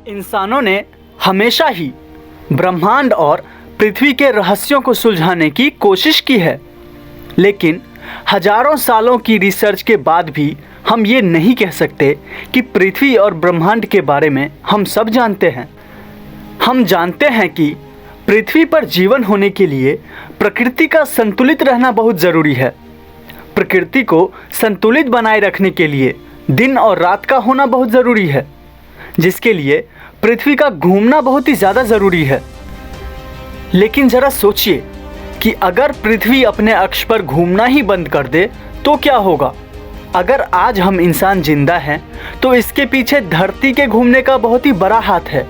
इंसानों ने हमेशा ही ब्रह्मांड और पृथ्वी के रहस्यों को सुलझाने की कोशिश की है, लेकिन हजारों सालों की रिसर्च के बाद भी हम ये नहीं कह सकते कि पृथ्वी और ब्रह्मांड के बारे में हम सब जानते हैं। हम जानते हैं कि पृथ्वी पर जीवन होने के लिए प्रकृति का संतुलित रहना बहुत ज़रूरी है। प्रकृति को संतुलित बनाए रखने के लिए दिन और रात का होना बहुत ज़रूरी है, जिसके लिए पृथ्वी का घूमना बहुत ही ज़्यादा ज़रूरी है। लेकिन ज़रा सोचिए कि अगर पृथ्वी अपने अक्ष पर घूमना ही बंद कर दे तो क्या होगा। अगर आज हम इंसान जिंदा हैं तो इसके पीछे धरती के घूमने का बहुत ही बड़ा हाथ है।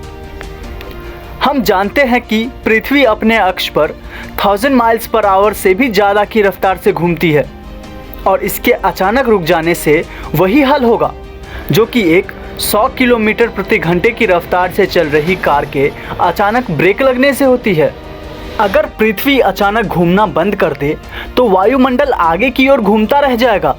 हम जानते हैं कि पृथ्वी अपने अक्ष पर 1000 माइल्स पर आवर से भी ज़्यादा की रफ्तार से घूमती है, और इसके अचानक रुक जाने से वही हाल होगा जो कि एक 100 किलोमीटर प्रति घंटे की रफ्तार से चल रही कार के अचानक ब्रेक लगने से होती है। अगर पृथ्वी अचानक घूमना बंद कर दे तो वायुमंडल आगे की ओर घूमता रह जाएगा।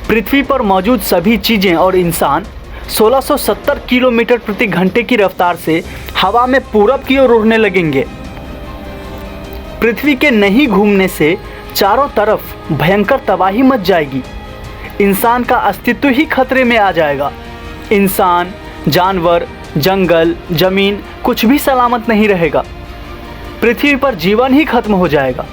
पृथ्वी पर मौजूद सभी चीज़ें और इंसान 1670 किलोमीटर प्रति घंटे की रफ्तार से हवा में पूरब की ओर उड़ने लगेंगे। पृथ्वी के नहीं घूमने से चारों तरफ भयंकर तबाही मच जाएगी। इंसान का अस्तित्व ही खतरे में आ जाएगा। इंसान, जानवर, जंगल, ज़मीन कुछ भी सलामत नहीं रहेगा। पृथ्वी पर जीवन ही खत्म हो जाएगा।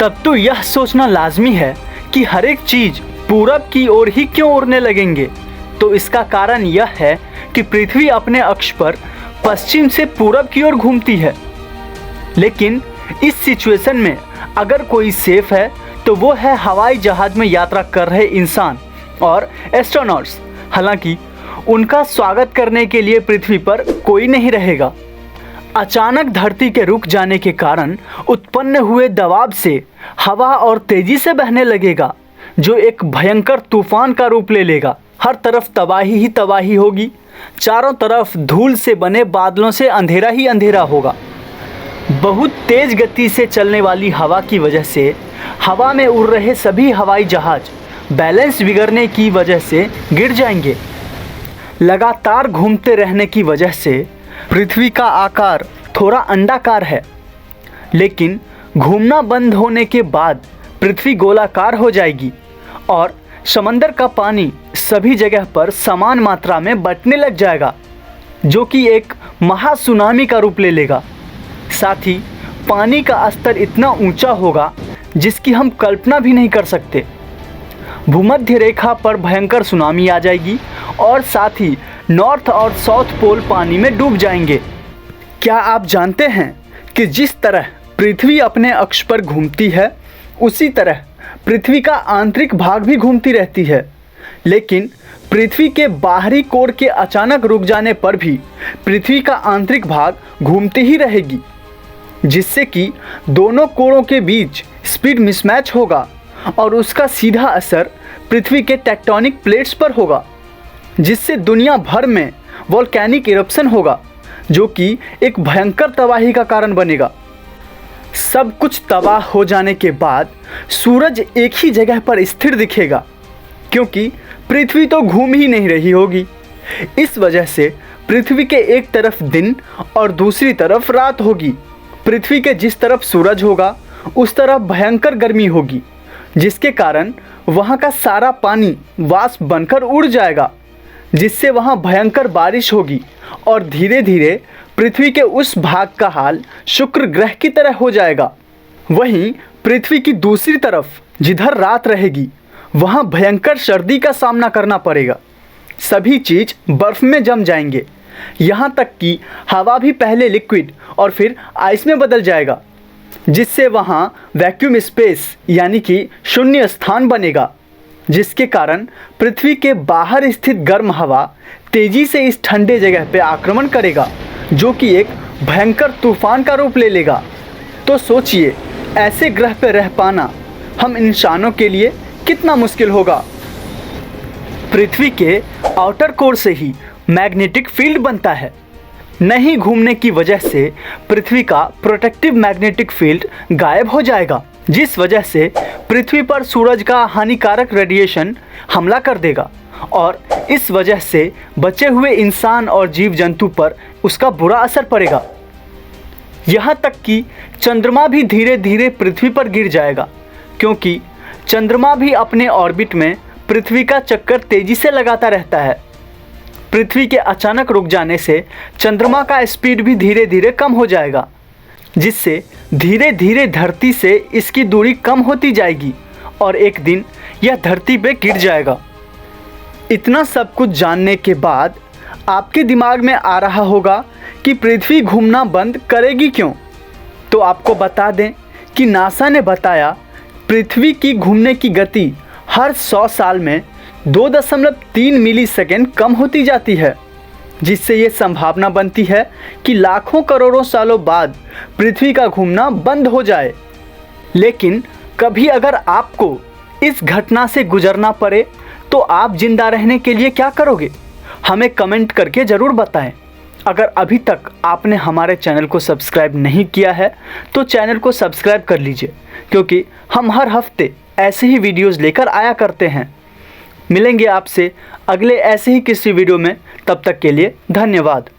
तब तो यह सोचना लाजमी है कि हर एक चीज़ पूरब की ओर ही क्यों उड़ने लगेंगे। तो इसका कारण यह है कि पृथ्वी अपने अक्ष पर पश्चिम से पूरब की ओर घूमती है। लेकिन इस सिचुएशन में अगर कोई सेफ है तो वो है हवाई जहाज़ में यात्रा कर रहे इंसान और एस्ट्रोनॉट्स। हालांकि उनका स्वागत करने के लिए पृथ्वी पर कोई नहीं रहेगा। अचानक धरती के रुक जाने के कारण उत्पन्न हुए दबाव से हवा और तेजी से बहने लगेगा, जो एक भयंकर तूफान का रूप ले लेगा। हर तरफ तबाही ही तबाही होगी। चारों तरफ धूल से बने बादलों से अंधेरा ही अंधेरा होगा। बहुत तेज गति से चलने वाली हवा की वजह से हवा में उड़ रहे सभी हवाई जहाज बैलेंस बिगड़ने की वजह से गिर जाएंगे। लगातार घूमते रहने की वजह से पृथ्वी का आकार थोड़ा अंडाकार है, लेकिन घूमना बंद होने के बाद पृथ्वी गोलाकार हो जाएगी और समंदर का पानी सभी जगह पर समान मात्रा में बंटने लग जाएगा, जो कि एक महासुनामी का रूप ले लेगा। साथ ही पानी का स्तर इतना ऊंचा होगा जिसकी हम कल्पना भी नहीं कर सकते। भूमध्य रेखा पर भयंकर सुनामी आ जाएगी और साथ ही नॉर्थ और साउथ पोल पानी में डूब जाएंगे। क्या आप जानते हैं कि जिस तरह पृथ्वी अपने अक्ष पर घूमती है, उसी तरह पृथ्वी का आंतरिक भाग भी घूमती रहती है। लेकिन पृथ्वी के बाहरी कोर के अचानक रुक जाने पर भी पृथ्वी का आंतरिक भाग घूमती ही रहेगी, जिससे कि दोनों कोरों के बीच स्पीड मिसमैच होगा और उसका सीधा असर पृथ्वी के टेक्टोनिक प्लेट्स पर होगा, जिससे दुनिया भर में वोल्केनिक इरप्शन होगा, जो कि एक भयंकर तबाही का कारण बनेगा। सब कुछ तबाह हो जाने के बाद सूरज एक ही जगह पर स्थिर दिखेगा, क्योंकि पृथ्वी तो घूम ही नहीं रही होगी। इस वजह से पृथ्वी के एक तरफ दिन और दूसरी तरफ रात होगी। पृथ्वी के जिस तरफ सूरज होगा उस तरफ भयंकर गर्मी होगी, जिसके कारण वहाँ का सारा पानी वाष्प बनकर उड़ जाएगा, जिससे वहाँ भयंकर बारिश होगी और धीरे धीरे पृथ्वी के उस भाग का हाल शुक्र ग्रह की तरह हो जाएगा। वहीं पृथ्वी की दूसरी तरफ जिधर रात रहेगी वहाँ भयंकर सर्दी का सामना करना पड़ेगा। सभी चीज़ बर्फ़ में जम जाएंगे, यहाँ तक कि हवा भी पहले लिक्विड और फिर आइस में बदल जाएगा, जिससे वहाँ वैक्यूम स्पेस यानी कि शून्य स्थान बनेगा, जिसके कारण पृथ्वी के बाहर स्थित गर्म हवा तेज़ी से इस ठंडे जगह पर आक्रमण करेगा, जो कि एक भयंकर तूफान का रूप ले लेगा। तो सोचिए, ऐसे ग्रह पर रह पाना हम इंसानों के लिए कितना मुश्किल होगा। पृथ्वी के आउटर कोर से ही मैग्नेटिक फील्ड बनता है। नहीं घूमने की वजह से पृथ्वी का प्रोटेक्टिव मैग्नेटिक फील्ड गायब हो जाएगा, जिस वजह से पृथ्वी पर सूरज का हानिकारक रेडिएशन हमला कर देगा और इस वजह से बचे हुए इंसान और जीव जंतु पर उसका बुरा असर पड़ेगा। यहाँ तक कि चंद्रमा भी धीरे धीरे पृथ्वी पर गिर जाएगा, क्योंकि चंद्रमा भी अपने ऑर्बिट में पृथ्वी का चक्कर तेजी से लगाता रहता है। पृथ्वी के अचानक रुक जाने से चंद्रमा का स्पीड भी धीरे धीरे कम हो जाएगा, जिससे धीरे धीरे धरती से इसकी दूरी कम होती जाएगी और एक दिन यह धरती पे गिर जाएगा। इतना सब कुछ जानने के बाद आपके दिमाग में आ रहा होगा कि पृथ्वी घूमना बंद करेगी क्यों? तो आपको बता दें कि नासा ने बताया पृथ्वी की घूमने की गति हर 100 साल में 2.3 मिलीसेकंड कम होती जाती है, जिससे ये संभावना बनती है कि लाखों करोड़ों सालों बाद पृथ्वी का घूमना बंद हो जाए। लेकिन कभी अगर आपको इस घटना से गुजरना पड़े तो आप जिंदा रहने के लिए क्या करोगे? हमें कमेंट करके ज़रूर बताएं। अगर अभी तक आपने हमारे चैनल को सब्सक्राइब नहीं किया है तो चैनल को सब्सक्राइब कर लीजिए, क्योंकि हम हर हफ्ते ऐसे ही वीडियोस लेकर आया करते हैं। मिलेंगे आपसे अगले ऐसे ही किसी वीडियो में, तब तक के लिए धन्यवाद।